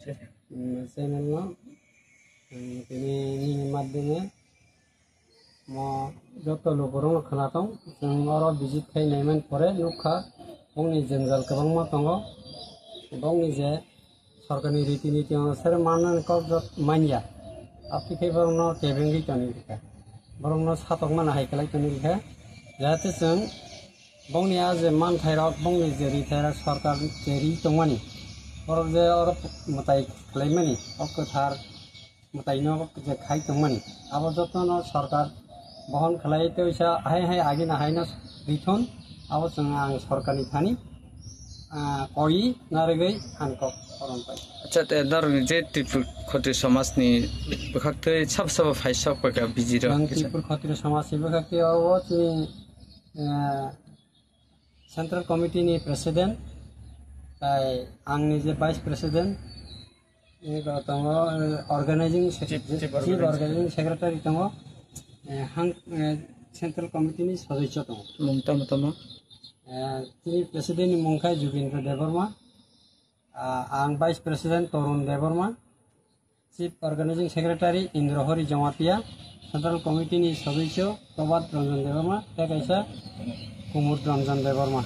channel no ini maddome mo joto loborong khanatong jeng oro visit khainaiman pore nukha bongni jengjal kwbangma tongo bongni je सरकारनि रीति नीति अनुसार मानन कबजत मानिया आपनि के बरनो टेबेंगि तनि लिखा बरनो सातक मान हाइकलाय तनि लिखा जाहाथे जों बंनि आज मान थायराक बंनि जे रिथायरा सरकार जेरि तंमानि और जे और मताय खलायमानि अकथार मतायनो जे खाय तंमानि आबो जतन सरकार बहन खलाय तैसा हाय हाय आगे ना हायना रिथन आबो जों आं सरकारनि थानि कई नारगै आनकक अच्छा ते दर जे त्रिपुर खत्री समाजनि बखाक्ते सब सब फाइसा पका बिजिरो त्रिपुर खत्री समाजनि बखाक्ते औ तिनि सेंट्रल कमिटी नि प्रेसिडेंट आंनि जे वाइस प्रेसिडेंट नि दङ अर्गानाइजिंग सेक्रेटारि दङ हां सेंट्रल कमिटी नि सदस्य दङ मुंता मतमा तिनि प्रेसिडेंट नि मुंखाय जुबिन्द्र देबबर्मा आं vice president Tarun Debbarma chief organizing secretary Indrahari Jamatia central committee नि सदस्य प्रभात रंजन देबबर्मा कैसा कुमुद रंजन देबबर्मा।